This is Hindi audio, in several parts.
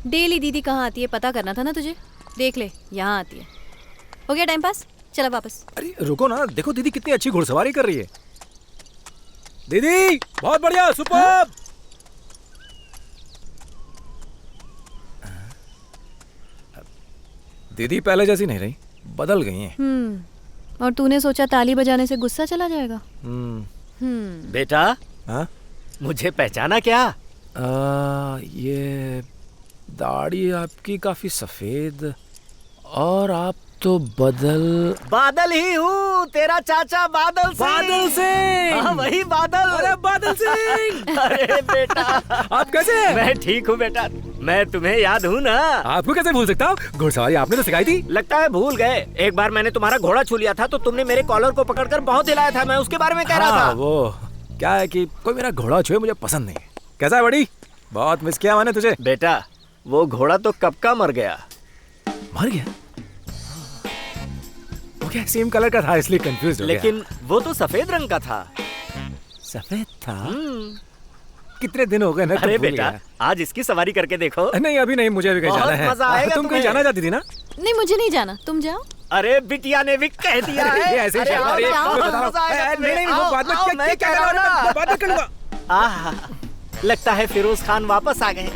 डेली दीदी कहाँ आती है पता करना था ना तुझे। देख ले यहाँ आती है। हो गया टाइम पास, चला वापस। अरे रुको ना, देखो दीदी कितनी अच्छी घुड़सवारी कर रही है। दीदी बहुत बढ़िया, सुपर। दीदी पहले जैसी नहीं रही, बदल गई हैं। और तूने सोचा ताली बजाने से गुस्सा चला जाएगा। बेटा, हाँ? मुझे पहचाना क्या? ये दाढ़ी आपकी काफी सफेद और आप तो बादल ही हूँ, तेरा चाचा बादल सिंह। बादल सिंह। हाँ, वही बादल। अरे बादल सिंह। अरे बेटा, आप कैसे हैं? मैं ठीक हूँ बेटा, मैं तुम्हें याद हूँ ना। आपको कैसे भूल सकता हूँ, घुड़सवारी आपने तो सिखाई थी। लगता है भूल गए। एक बार मैंने तुम्हारा घोड़ा छू लिया था तो तुमने मेरे कॉलर को पकड़कर बहुत हिलाया था, मैं उसके बारे में कह रहा था। वो क्या है कि कोई मेरा घोड़ा छुए मुझे पसंद नहीं। कैसा है बड़ी? बहुत मिस किया मैंने तुझे। बेटा, वो घोड़ा तो कब का मर गया। मर गया? वो क्या सेम कलर का था इसलिए कंफ्यूज हो गया। लेकिन वो तो सफेद रंग का था। सफेद था? कितने दिन हो गए ना। अरे बेटा, आज इसकी सवारी करके देखो। नहीं अभी नहीं, मुझे अभी कहीं जाना है। मजा आएगा। तुम कहीं जाना चाहती थी ना? नहीं मुझे नहीं जाना, तुम जाओ। अरे बिटिया ने भी कह दिया है। ऐसे अरे आओ, नहीं आओ, नहीं मजा आएगा तुम्हें। नहीं, वो आओ, बाद में आओ, मैं क्या कह रहा हूँ ना। बाद में कर लूंगा। आहा, लगता है फिरोज खान वापस आ गए।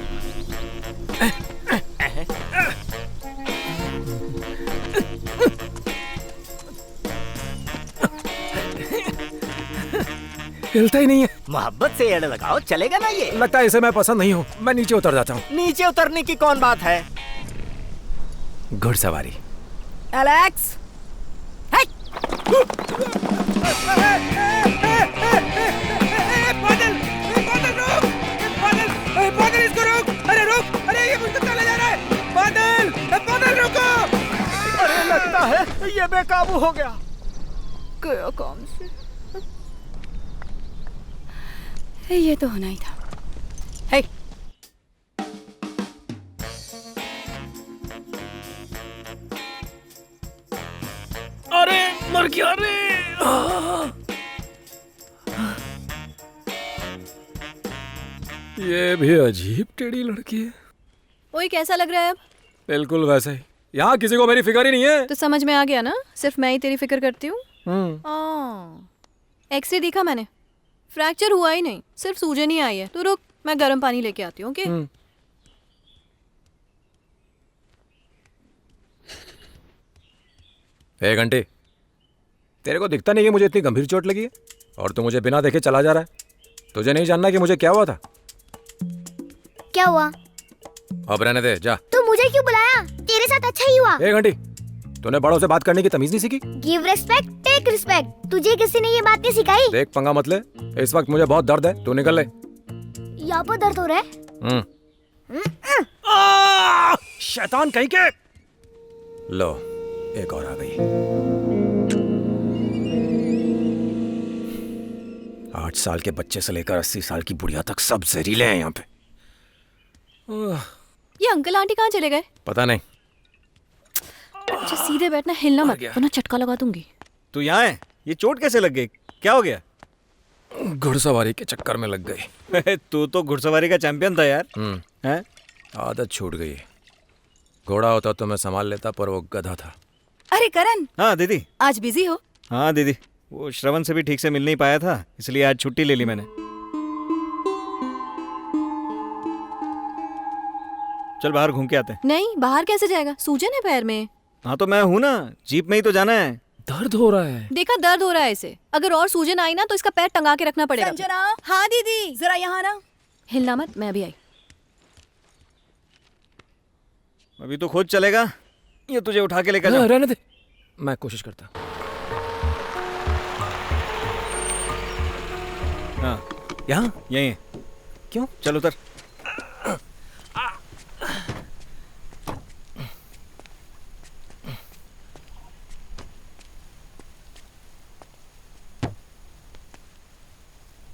हिलता ही नहीं है। मोहब्बत से एड़ लगाओ, चलेगा ना ये? लगता है इसे मैं पसंद नहीं हूँ, मैं नीचे उतर जाता हूँ। नीचे उतरने की कौन बात है? घुड़सवारी। एलेक्स, बादल इसको रोक। अरे रोक, अरे ये मुझको चला जा रहा है। बादल, बादल रुको। अरे लगता है ये बेकाबू हो गया। गया काम से। ये तो होना ही था। हे, अरे मर गया रे। ये भी अजीब टेढ़ी लड़की है। ओए कैसा लग रहा है अब? बिल्कुल वैसे ही। यहाँ किसी को मेरी फिक्र ही नहीं है। तो समझ में आ गया ना, सिर्फ मैं ही तेरी फिक्र करती हूँ। एक्सरे देखा मैंने, फ्रैक्चर हुआ ही नहीं, सिर्फ सूजन ही आई है। तो रुक, मैं गर्म पानी लेके आती हूँ। ओके? एक घंटे, तेरे को दिखता नहीं कि मुझे इतनी गंभीर चोट लगी है और तू मुझे बिना देखे चला जा रहा है। तुझे नहीं जानना कि मुझे क्या हुआ था? क्या हुआ? अब रहने दे, जा। तू मुझे क्यों बुलाया? तेरे साथ अच्छा ही हुआ। एक घंटे, तूने बड़ों से बात करने की तमीज नहीं सीखी? Give respect, take respect. तुझे किसी ने ये बात नहीं सिखाई? देख पंगा मत ले, इस वक्त मुझे बहुत दर्द है, तू निकल ले। यहाँ पर दर्द हो रहा है? शैतान कहीं के। लो, एक और आ गई। 8 साल के बच्चे से लेकर 80 साल की बुढ़िया तक सब जहरीले हैं यहाँ पे। ये अंकल आंटी कहाँ चले गए? पता नहीं। अच्छा सीधे बैठना, हिलना मत वरना चटका लगा दूंगी। तू यहाँ है? ये चोट कैसे लग गई? क्या हो गया? घुड़सवारी के चक्कर में लग गई। तू तो घुड़सवारी का चैंपियन था यार। हैं? आदत छूट गई। घोड़ा होता तो मैं संभाल लेता, पर वो गधा था। अरे करण। हाँ दीदी। आज बिजी हो? हाँ दीदी, वो श्रवण से भी ठीक से मिल नहीं पाया था, इसलिए आज छुट्टी ले ली मैंने। चल बाहर घूम के आते हैं। नहीं, बाहर कैसे जाएगा? सूजन है पैर में। हाँ तो मैं हूँ ना, जीप में ही तो जाना है। दर्द हो रहा है। देखा, दर्द हो रहा है इसे। अगर और सूजन आई ना तो इसका पैर टंगा के रखना पड़ेगा। संजना। हाँ दीदी, जरा यहाँ ना। हिलना मत, मैं भी आई। अभी तो खुद चलेगा, ये तुझे उठा के लेकर जा। रहने दे, मैं कोशिश करता। हाँ यहाँ यहीं है। क्यों? चल उतर।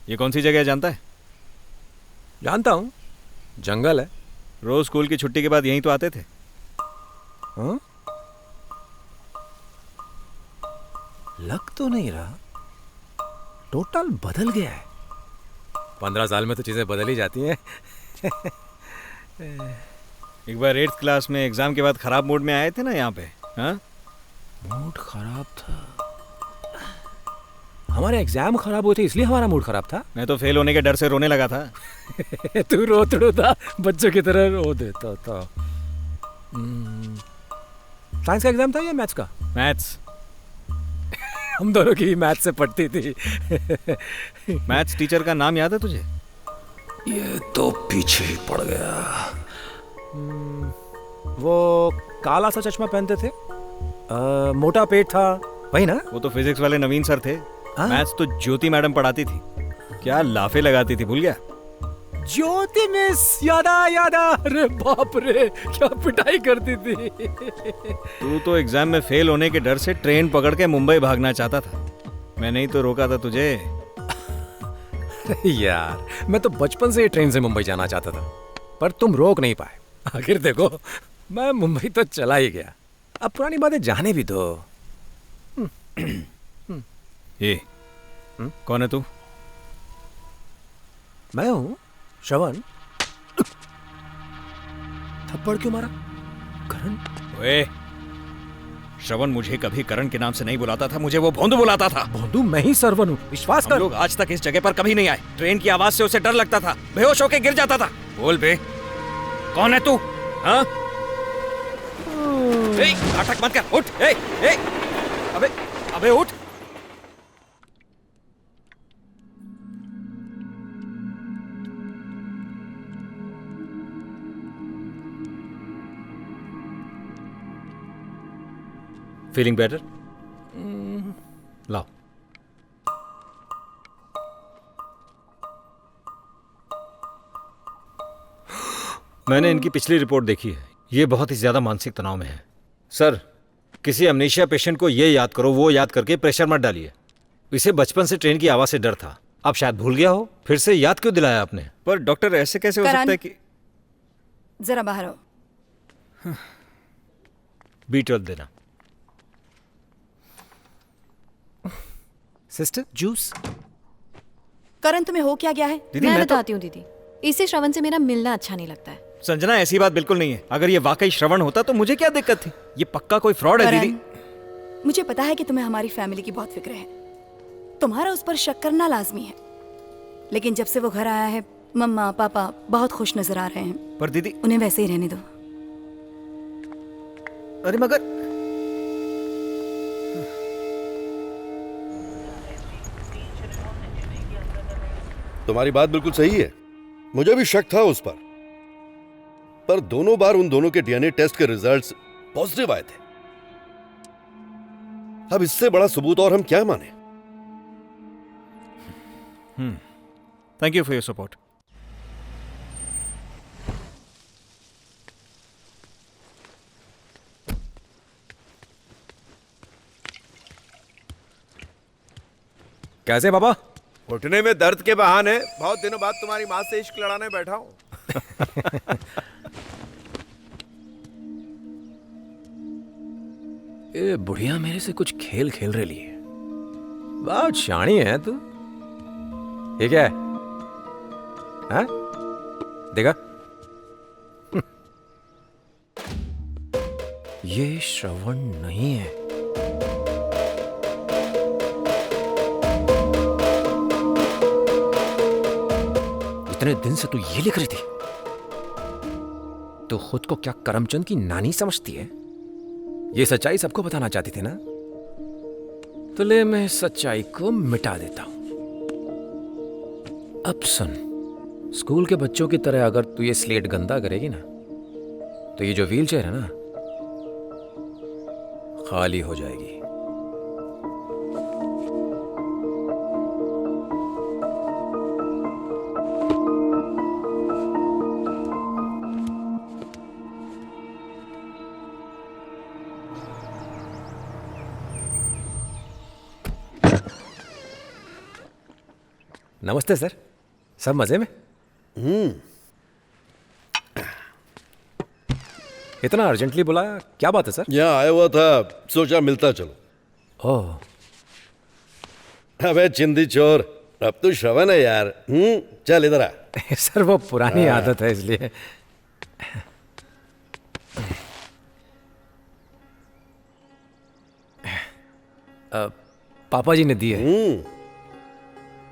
ये कौन सी जगह है जानता है? जानता हूँ, जंगल है। रोज स्कूल की छुट्टी के बाद यहीं तो आते थे। हाँ? लग तो नहीं रहा, टोटल बदल गया है। 15 साल में तो चीजें बदल ही जाती हैं। एक बार 8th क्लास में एग्जाम के बाद खराब मूड में आए थे ना यहाँ पे, हाँ? मूड खराब था? हमारे एग्जाम खराब हुए थे इसलिए हमारा मूड खराब था। मैं तो फेल होने के डर से रोने लगा था। तू रोतड़ू था, बच्चों की तरह रो देता था। साइंस का एग्जाम था या मैथ्स का? मैथ्स। हम दोनों की मैथ्स से पढ़ती थी। मैथ्स टीचर का नाम याद है तुझे? ये तो पीछे ही पड़ गया। वो काला सा चश्मा पहनते थे, मोटा पेट था, वही ना? वो तो फिजिक्स वाले नवीन सर थे। हाँ? मैथ्स तो ज्योति मैडम पढ़ाती थी। क्या लाफे लगाती थी, भूल गया? ज्योति मिस, यादा। अरे बाप रे, क्या पिटाई करती थी। तू तो एग्जाम में फेल होने के डर से ट्रेन पकड़ के मुंबई भागना चाहता था। मैंने ही तो रोका था तुझे। यार, मैं तो बचपन से ही ट्रेन से मुंबई जाना चाहता था, पर तुम रोक नहीं पाए। आखिर देखो, मैं मुंबई तो चला ही गया। अब पुरानी बातें जाने भी दो। ये कौन है तू? मैं हूं श्रवण। थप्पड़ क्यों मारा? करण? ओए, श्रवण मुझे कभी करण के नाम से नहीं बुलाता था, मुझे वो भोंदू बुलाता था। भोंदू? मैं ही सरवन हूं, विश्वास हम कर। लोग आज तक इस जगह पर कभी नहीं आए। ट्रेन की आवाज से उसे डर लगता था, बेहोश होके गिर जाता था। बोल बे, कौन है तू? हाँ? नाटक मत कर, उठ। अबे अबे उठ। Feeling better? लाओ। मैंने इनकी पिछली रिपोर्ट देखी है। ये बहुत ही ज्यादा मानसिक तनाव में है। सर, किसी अमनीशिया पेशेंट को ये याद करो, वो याद करके प्रेशर मत डालिए। इसे बचपन से ट्रेन की आवाज से डर था, अब शायद भूल गया हो। फिर से याद क्यों दिलाया आपने? पर डॉक्टर, ऐसे कैसे हो सकता है कि... जरा बाहर आओ। B12 देना। Sister, juice. करण, तुम्हें हो क्या गया है? दीदी, मैं मैं तो... बताती हूँ दीदी, इसे श्रवण से मेरा मिलना अच्छा नहीं लगता है। संजना, ऐसी बात बिल्कुल नहीं है। अगर ये वाकई श्रवण होता तो मुझे क्या दिक्कत थी? ये पक्का कोई फ्रॉड है दीदी। मुझे पता है कि तुम्हें हमारी फैमिली की बहुत फिक्र है। तुम्हारा उस पर शक करना लाजमी है, लेकिन जब से वो घर आया है, मम्मा पापा बहुत खुश नजर आ रहे हैं। पर दीदी... उन्हें वैसे ही रहने दो। अरे मगर... तुम्हारी बात बिल्कुल सही है, मुझे भी शक था उस पर दोनों बार उन दोनों के डीएनए टेस्ट के रिजल्ट्स पॉजिटिव आए थे। अब इससे बड़ा सबूत और हम क्या माने? Thank you for your support. कैसे पापा? घुटने में दर्द के बहाने बहुत दिनों बाद तुम्हारी माँ से इश्क लड़ाने बैठा हूँ। ये बुढ़िया मेरे से कुछ खेल खेल रही है। बहुत शानी है तू। ये क्या है? हाँ? देखा? ये श्रवण नहीं है। इतने दिन से तू ये लिख रही थी? तू खुद को क्या करमचंद की नानी समझती है? ये सच्चाई सबको बताना चाहती थी ना? तो ले, मैं सच्चाई को मिटा देता हूं। अब सुन, स्कूल के बच्चों की तरह अगर तू ये स्लेट गंदा करेगी ना, तो ये जो व्हीलचेयर है ना, खाली हो जाएगी। नमस्ते सर, सब मजे में? इतना अर्जेंटली बुलाया, क्या बात है सर? यहाँ आया हुआ था, सोचा मिलता चलो। ओह, अबे चिंदी चोर, अब तो श्रवण है यार। चल इधर आ। सर वो पुरानी आदत है इसलिए। पापा जी ने दी है।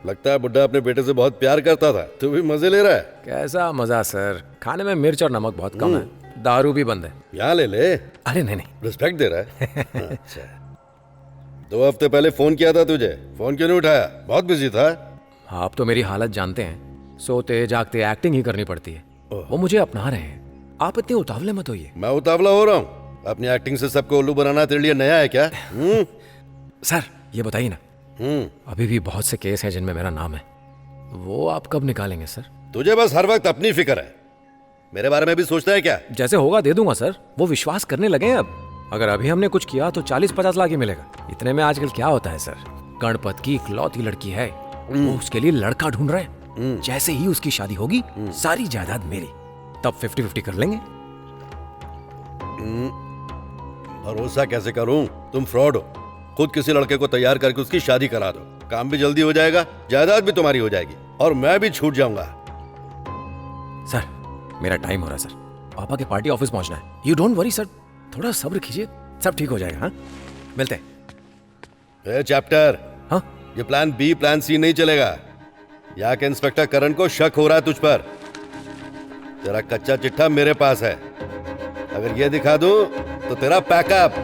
लगता है बुड्ढा अपने बेटे से बहुत प्यार करता था, तू भी मजे ले रहा है। कैसा मजा सर, खाने में मिर्च और नमक बहुत कम है, दारू भी बंद है। यहाँ ले ले। अरे नहीं नहीं, रिस्पेक्ट दे रहा है। अच्छा, 2 हफ्ते पहले फोन किया था तुझे, फोन क्यों नहीं उठाया? बहुत बिजी था। आप तो मेरी हालत जानते हैं, सोते जागते एक्टिंग ही करनी पड़ती है। वो मुझे अपना रहे हैं, आप इतने उतावले मत होइए। मैं उतावला हो रहा हूँ? अपनी एक्टिंग से सबको उल्लू बनाना तेरे लिए नया है क्या? सर ये बताइए ना, अभी भी बहुत से केस हैं जिनमें मेरा नाम है, वो आप कब निकालेंगे सर? तुझे बस हर वक्त अपनी फिक्र है, मेरे बारे में भी सोचता है क्या? जैसे होगा दे दूंगा सर, वो विश्वास करने लगे हैं अब। अगर अभी हमने कुछ किया तो 40-50 लाख ही मिलेगा। इतने में आजकल क्या होता है सर, गणपत की इकलौती लड़की है, वो उसके लिए लड़का ढूंढ रहे हैं। जैसे ही उसकी शादी होगी सारी जायदाद मेरी, तब 50-50 कर लेंगे। भरोसा कैसे करूं? तुम फ्रॉड हो। खुद किसी लड़के को तैयार करके उसकी शादी करा दो, काम भी जल्दी हो जाएगा, जायदाद भी तुम्हारी हो जाएगी और मैं भी छूट जाऊंगा। सर मेरा टाइम हो रहा है सर, पापा के पार्टी ऑफिस पहुंचना है। यू डोंट वरी सर, थोड़ा सब्र कीजिए, सब ठीक हो जाएगा। हाँ मिलते हैं। चैप्टर, हाँ ये प्लान बी प्लान सी नहीं चलेगा। यहाँ के इंस्पेक्टर करण को शक हो रहा है तुझ पर। तेरा कच्चा चिट्ठा मेरे पास है, अगर ये दिखा दूं तो तेरा पैकअप।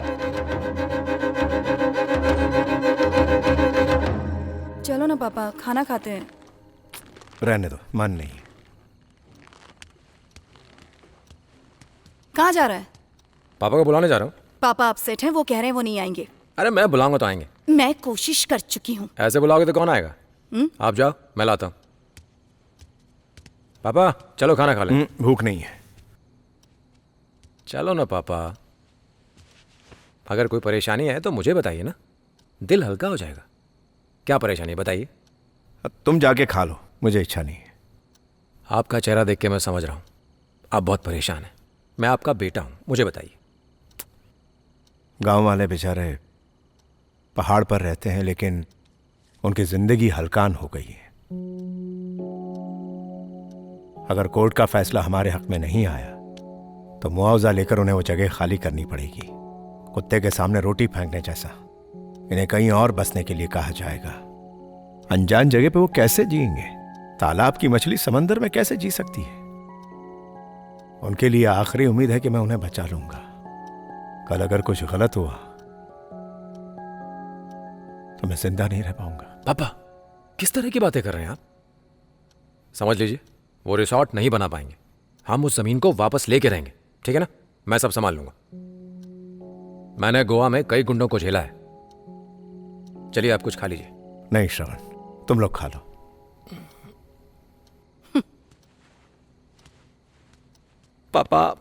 चलो ना पापा, खाना खाते हैं। रहने दो, मन नहीं। कहाँ जा रहा है? पापा को बुलाने जा रहा हूँ। पापा अपसेट हैं, वो कह रहे हैं वो नहीं आएंगे। अरे मैं बुलाऊंगा तो आएंगे। मैं कोशिश कर चुकी हूँ। ऐसे बुलाओगे तो कौन आएगा? आप जाओ, मैं लाता हूँ। पापा चलो खाना खा लें। भूख नहीं है। चलो ना पापा, अगर कोई परेशानी है तो मुझे बताइए ना, दिल हल्का हो जाएगा। क्या परेशानी है बताइए। तुम जाके खा लो, मुझे इच्छा नहीं है। आपका चेहरा देख के मैं समझ रहा हूँ आप बहुत परेशान हैं। मैं आपका बेटा हूँ, मुझे बताइए। गांव वाले बेचारे पहाड़ पर रहते हैं, लेकिन उनकी जिंदगी हलकान हो गई है। अगर कोर्ट का फैसला हमारे हक में नहीं आया तो मुआवजा लेकर उन्हें वो जगह खाली करनी पड़ेगी। कुत्ते के सामने रोटी फेंकने जैसा। इन्हें कहीं और बसने के लिए कहा जाएगा। अनजान जगह पे वो कैसे जिएंगे? तालाब की मछली समंदर में कैसे जी सकती है? उनके लिए आखिरी उम्मीद है कि मैं उन्हें बचा लूंगा। कल अगर कुछ गलत हुआ तो मैं जिंदा नहीं रह पाऊंगा। पापा किस तरह की बातें कर रहे हैं आप? समझ लीजिए वो रिसॉर्ट नहीं बना पाएंगे, हम उस जमीन को वापस लेके रहेंगे, ठीक है ना? मैं सब संभाल लूंगा। मैंने गोवा में कई गुंडों को झेला है। चलिए आप कुछ खा लीजिए। नहीं श्रवण, तुम लोग खा लो। पापा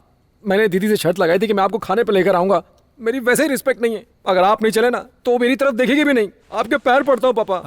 मैंने दीदी से शर्त लगाई थी कि मैं आपको खाने पे लेकर आऊंगा। मेरी वैसे ही रिस्पेक्ट नहीं है, अगर आप नहीं चले ना तो मेरी तरफ देखेगी भी नहीं। आपके पैर पड़ता हूं पापा।